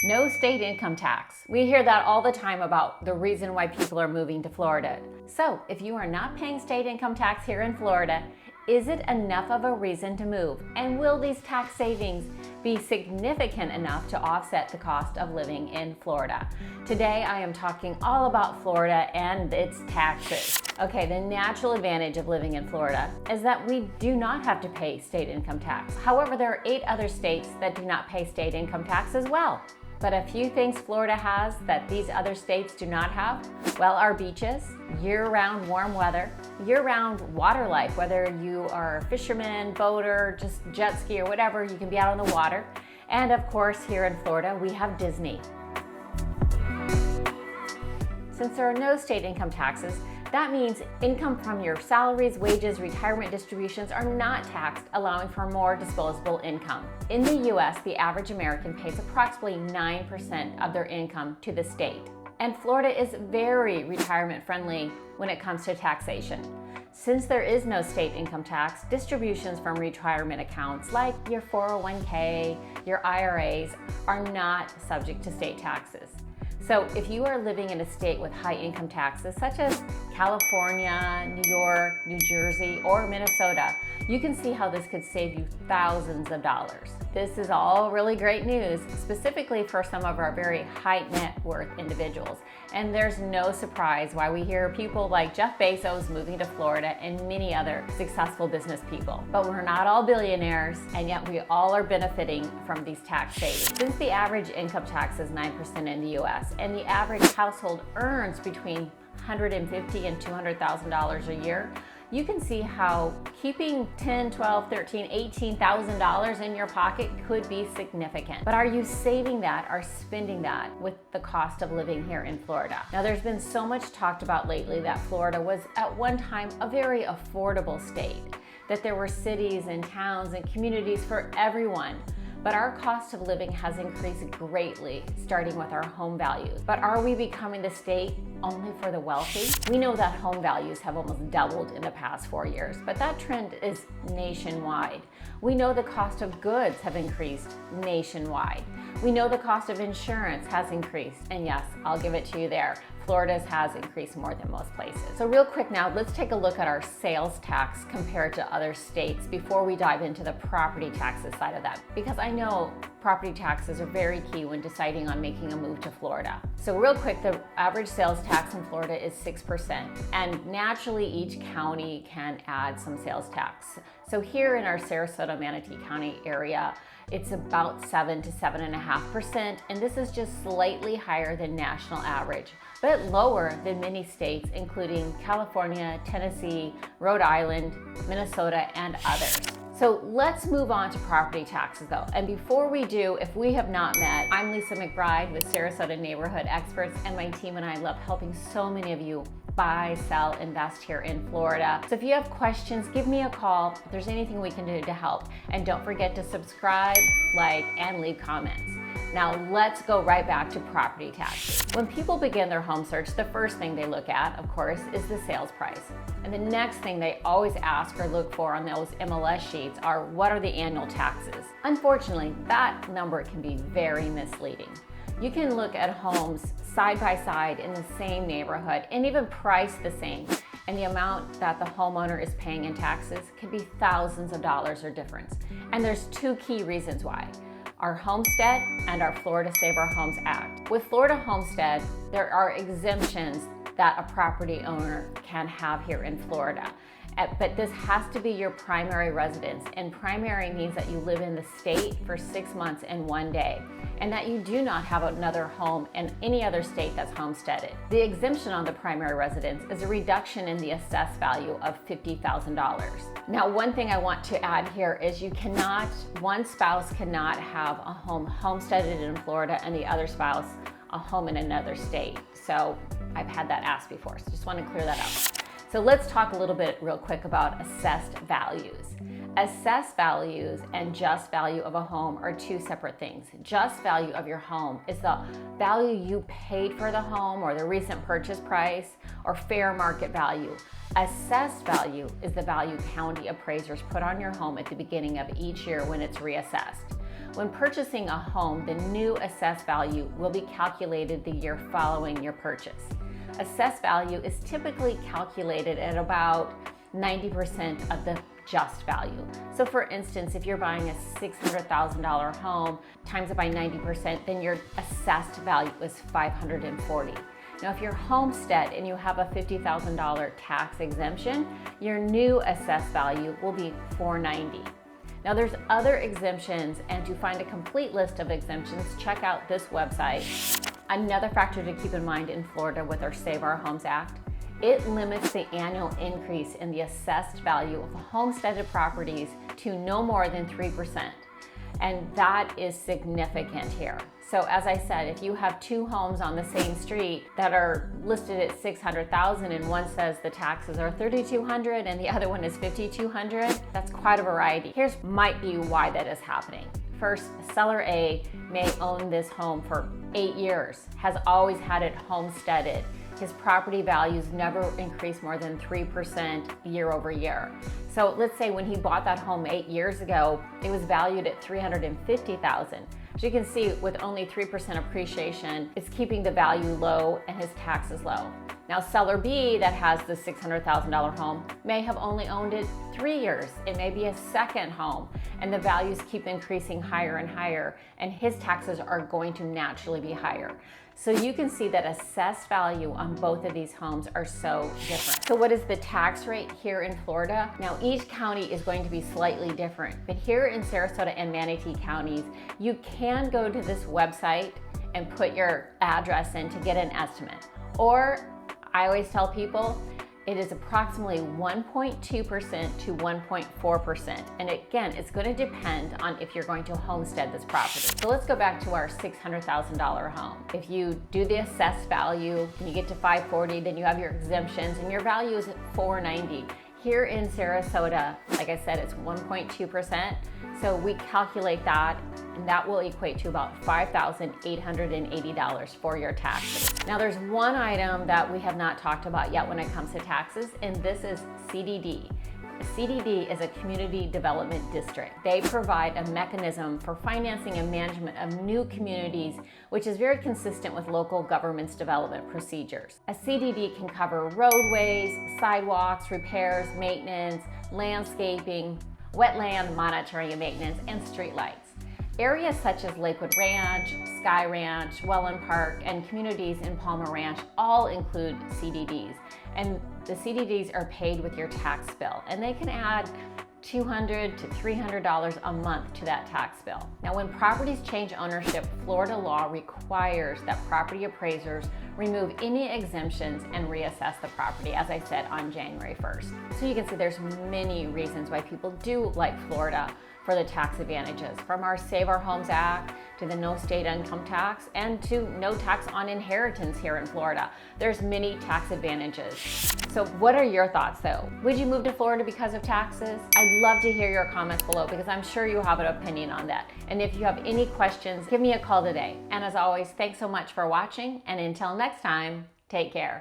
No state income tax. We hear that all the time about the reason why people are moving to Florida. So if you are not paying state income tax here in Florida, is it enough of a reason to move? And will these tax savings be significant enough to offset the cost of living in Florida? Today I am talking all about Florida and its taxes. Okay, the natural advantage of living in Florida is that we do not have to pay state income tax. However, there are 8 other states that do not pay state income tax as well. But a few things Florida has that these other states do not have, well, our beaches, year-round warm weather, year-round water life, whether you are a fisherman, boater, just jet ski or whatever, you can be out on the water. And of course, here in Florida, we have Disney. Since there are no state income taxes, that means income from your salaries, wages, retirement distributions are not taxed, allowing for more disposable income. In the US, the average American pays approximately 9% of their income to the state. And Florida is very retirement friendly when it comes to taxation. Since there is no state income tax, distributions from retirement accounts like your 401k, your IRAs are not subject to state taxes. So if you are living in a state with high income taxes, such as California, New York, New Jersey, or Minnesota, you can see how this could save you thousands of dollars. This is all really great news, specifically for some of our very high net worth individuals. And there's no surprise why we hear people like Jeff Bezos moving to Florida and many other successful business people. But we're not all billionaires, and yet we all are benefiting from these tax savings. Since the average income tax is 9% in the US, and the average household earns between $150,000 and $200,000 a year, you can see how keeping $10,000, $12,000, $13,000, $18,000 in your pocket could be significant. But are you saving that or spending that with the cost of living here in Florida? Now, there's been so much talked about lately that Florida was at one time a very affordable state, that there were cities and towns and communities for everyone. But our cost of living has increased greatly, starting with our home values. But are we becoming the state only for the wealthy? We know that home values have almost doubled in the past 4 years, but that trend is nationwide. We know the cost of goods have increased nationwide. We know the cost of insurance has increased, and yes, I'll give it to you there. Florida's has increased more than most places. So real quick now, let's take a look at our sales tax compared to other states before we dive into the property taxes side of that, because I know property taxes are very key when deciding on making a move to Florida. So real quick, the average sales tax in Florida is 6%, and naturally each county can add some sales tax. So here in our Sarasota, Manatee County area, it's about 7 to 7.5%, and this is just slightly higher than national average, but lower than many states, including California, Tennessee, Rhode Island, Minnesota, and others. So let's move on to property taxes though. And before we do, if we have not met, I'm Lisa McBride with Sarasota Neighborhood Experts, and my team and I love helping so many of you buy, sell, invest here in Florida. So if you have questions, give me a call if there's anything we can do to help. And don't forget to subscribe, like, and leave comments. Now let's go right back to property taxes. When people begin their home search, the first thing they look at, of course, is the sales price. And the next thing they always ask or look for on those MLS sheets are, what are the annual taxes? Unfortunately, that number can be very misleading. You can look at homes side by side in the same neighborhood and even priced the same, and the amount that the homeowner is paying in taxes can be thousands of dollars or difference. And there's 2 key reasons why: our Homestead and our Florida Save Our Homes Act. With Florida Homestead, there are exemptions that a property owner can have here in Florida. But this has to be your primary residence, and primary means that you live in the state for 6 months and 1 day, and that you do not have another home in any other state that's homesteaded. The exemption on the primary residence is a reduction in the assessed value of $50,000. Now, one thing I want to add here is one spouse cannot have a home homesteaded in Florida and the other spouse a home in another state. So I've had that asked before, so just want to clear that up. So let's talk a little bit real quick about assessed values. Assessed values and just value of a home are 2 separate things. Just value of your home is the value you paid for the home, or the recent purchase price, or fair market value. Assessed value is the value county appraisers put on your home at the beginning of each year when it's reassessed. When purchasing a home, the new assessed value will be calculated the year following your purchase. Assessed value is typically calculated at about 90% of the just value. So for instance, if you're buying a $600,000 home, times it by 90%, then your assessed value is $540. Now, if you're Homestead and you have a $50,000 tax exemption, your new assessed value will be $490. Now, there's other exemptions, and to find a complete list of exemptions, check out this website. Another factor to keep in mind in Florida with our Save Our Homes Act, it limits the annual increase in the assessed value of homesteaded properties to no more than 3%. And that is significant here. So as I said, if you have two homes on the same street that are listed at $600,000 and one says the taxes are $3,200 and the other one is $5,200, that's quite a variety. Here's might be why that is happening. First, seller A may own this home for 8 years, has always had it homesteaded. His property values never increased more than 3% year over year. So let's say when he bought that home 8 years ago, it was valued at $350,000. As you can see, with only 3% appreciation, it's keeping the value low and his taxes low. Now, seller B that has the $600,000 home may have only owned it 3 years. It may be a second home, and the values keep increasing higher and higher, and his taxes are going to naturally be higher. So you can see that assessed value on both of these homes are so different. So what is the tax rate here in Florida? Now, each county is going to be slightly different, but here in Sarasota and Manatee counties, you can go to this website and put your address in to get an estimate. Or I always tell people, it is approximately 1.2% to 1.4%. And again, it's going to depend on if you're going to homestead this property. So let's go back to our $600,000 home. If you do the assessed value and you get to $540, then you have your exemptions and your value is at $490. Here in Sarasota, like I said, it's 1.2%. So we calculate that, and that will equate to about $5,880 for your taxes. Now, there's one item that we have not talked about yet when it comes to taxes, and this is CDD. A CDD is a community development district. They provide a mechanism for financing and management of new communities, which is very consistent with local government's development procedures. A CDD can cover roadways, sidewalks, repairs, maintenance, landscaping, wetland monitoring and maintenance, and streetlights. Areas such as Lakewood Ranch, Sky Ranch, Welland Park, and communities in Palmer Ranch all include CDDs. And the CDDs are paid with your tax bill, and they can add $200 to $300 a month to that tax bill. Now, when properties change ownership, Florida law requires that property appraisers remove any exemptions and reassess the property, as I said, on January 1st. So you can see there's many reasons why people do like Florida for the tax advantages, from our Save Our Homes Act to the no state income tax and to no tax on inheritance here in Florida. There's many tax advantages. So what are your thoughts though? Would you move to Florida because of taxes? I'd love to hear your comments below because I'm sure you have an opinion on that. And if you have any questions, give me a call today. And as always, thanks so much for watching, and until next time, take care.